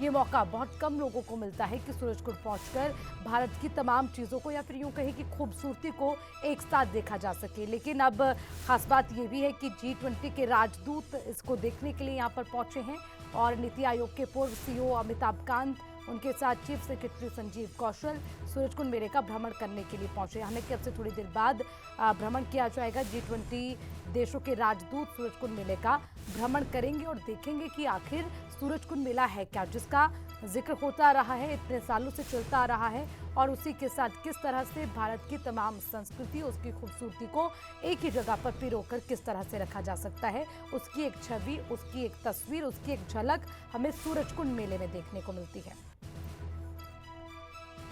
ये मौका बहुत कम लोगों को मिलता है कि सूरजकुंड पहुंचकर भारत की तमाम चीज़ों को या फिर यूं कहें कि खूबसूरती को एक साथ देखा जा सके। लेकिन अब खास बात ये भी है कि G20 के राजदूत इसको देखने के लिए यहाँ पर पहुंचे हैं और नीति आयोग के पूर्व सीईओ अमिताभ कांत, उनके साथ चीफ सेक्रेटरी संजीव कौशल सूरजकुंड मेले का भ्रमण करने के लिए पहुंचे। हालांकि अब से थोड़ी देर बाद भ्रमण किया जाएगा। G20 देशों के राजदूत सूरजकुंड मेले का भ्रमण करेंगे और देखेंगे कि आखिर सूरजकुंड मेला है क्या, जिसका जिक्र होता रहा है, इतने सालों से चलता आ रहा है और उसी के साथ किस तरह से भारत की तमाम संस्कृति, उसकी खूबसूरती को एक ही जगह पर पिरोकर किस तरह से रखा जा सकता है, उसकी एक छवि, उसकी एक तस्वीर, उसकी एक झलक हमें सूरजकुंड मेले में देखने को मिलती है।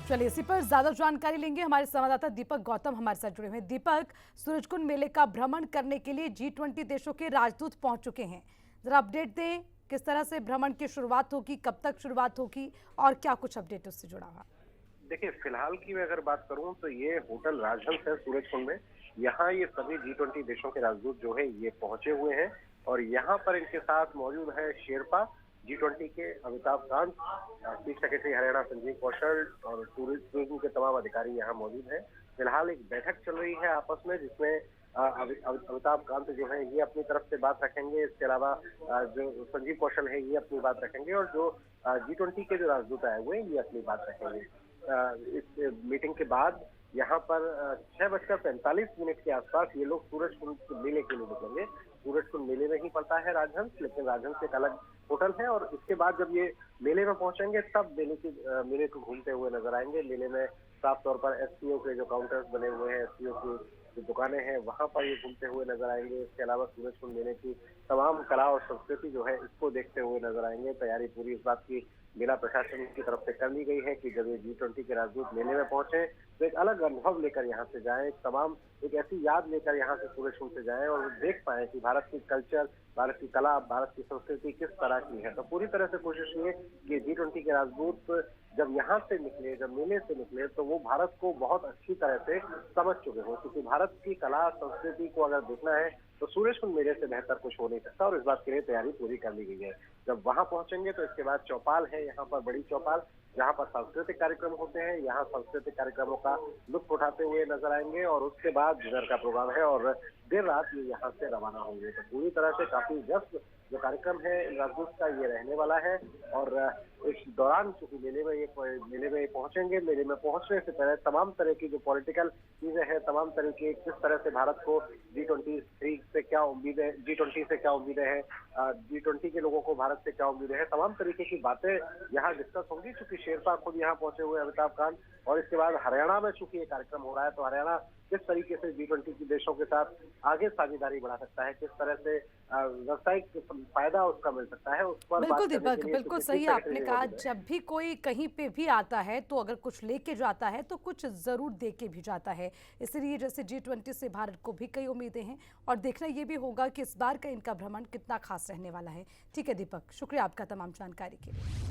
चलिए इसी पर ज्यादा जानकारी लेंगे, हमारे संवाददाता दीपक गौतम हमारे साथ जुड़े हुए हैं। दीपक, सूरजकुंड मेले का भ्रमण करने के लिए G20 देशों के राजदूत पहुंच चुके हैं, जरा अपडेट दें, किस तरह से भ्रमण की शुरुआत होगी, कब तक शुरुआत होगी और क्या कुछ अपडेट उससे जुड़ा हुआ? देखिए, फिलहाल की मैं अगर बात करूं तो ये होटल राजहंस है सूरजकुंड में। यहाँ ये सभी G20 देशों के राजदूत जो है ये पहुंचे हुए हैं और यहाँ पर इनके साथ मौजूद है शेरपा G20 के अमिताभ कांत, चीफ सेक्रेटरी हरियाणा संजीव कौशल और टूरिज्म के तमाम अधिकारी यहाँ मौजूद हैं। फिलहाल एक बैठक चल रही है आपस में, जिसमें अमिताभ कांत जो है ये अपनी तरफ से बात रखेंगे, इसके अलावा जो संजीव कौशल है ये अपनी बात रखेंगे और जो G20 के जो राजदूत आए हुए हैं ये अपनी बात रखेंगे। इस मीटिंग के बाद यहाँ पर 6:45 के आसपास ये लोग सूरजकुंड मेले के लिए निकलेंगे। सूरजकुंड मेले में ही पड़ता है राजहंस, लेकिन राजहंस एक अलग होटल है और इसके बाद जब ये मेले में पहुंचेंगे तब मेले को घूमते हुए नजर आएंगे। मेले में साफ तौर पर एससीओ के जो काउंटर्स बने हुए हैं, एससीओ की जो दुकानें हैं वहां पर ये घूमते हुए नजर आएंगे। इसके अलावा सूरजकुंड मेले की तमाम कला और संस्कृति जो है इसको देखते हुए नजर आएंगे। तैयारी पूरी इस बात की मेला प्रशासन की तरफ से कर ली गई है कि जब ये G20 के राजदूत मेले में पहुंचे तो एक अलग अनुभव लेकर यहाँ से जाएं, एक ऐसी याद लेकर यहाँ से सूरजकुंड से जाएं और वो देख पाए कि भारत की कल्चर, भारत की कला, भारत की संस्कृति किस तरह की है। तो पूरी तरह से कोशिश ये कि G20 के राजदूत जब यहाँ से निकले, जब मेले से निकले तो वो भारत को बहुत अच्छी तरह से समझ चुके हो, क्योंकि भारत की कला संस्कृति को अगर देखना है तो सूरजकुंड मेले से बेहतर कुछ हो नहीं सकता और इस बात के लिए तैयारी पूरी कर ली गई है। जब वहां पहुंचेंगे तो इसके बाद चौपाल है, यहाँ पर बड़ी चौपाल, जहाँ पर सांस्कृतिक कार्यक्रम होते हैं, यहाँ सांस्कृतिक कार्यक्रमों का लुत्फ उठाते हुए नजर आएंगे और उसके बाद डिनर का प्रोग्राम है और देर रात ये यहाँ से रवाना होंगे। तो पूरी तरह से काफी व्यस्त जो कार्यक्रम है राजदूत का ये रहने वाला है और इस दौरान चूंकि मेले में पहुंचेंगे, मेले में पहुंचने से पहले तमाम तरह की जो पॉलिटिकल चीजें हैं, तमाम तरह की किस तरह से भारत को G20 से क्या उम्मीदें हैं, G20 के लोगों को भारत से क्या उम्मीदें हैं, तमाम तरीके की बातें यहाँ डिस्कस होंगी। चूंकि शेरपा खुद यहाँ पहुंचे हुए अमिताभ कांत और इसके बाद हरियाणा में चूंकि ये कार्यक्रम हो रहा है तो हरियाणा किस तरीके से G20 के देशों के साथ आगे साझेदारी बढ़ा सकता है, किस तरह से व्यावसायिक फायदा उसका मिल सकता है, उस पर बिल्कुल दीपक, बिल्कुल सही आपने कहा। जब भी कोई कहीं पे भी आता है तो अगर कुछ लेके जाता है तो कुछ जरूर दे के भी जाता है। इसलिए जैसे G20 से भारत को भी कई उम्मीदें हैं और देखना ये भी होगा कि इस बार का इनका भ्रमण कितना खास रहने वाला है। ठीक है दीपक, शुक्रिया आपका तमाम जानकारी के लिए।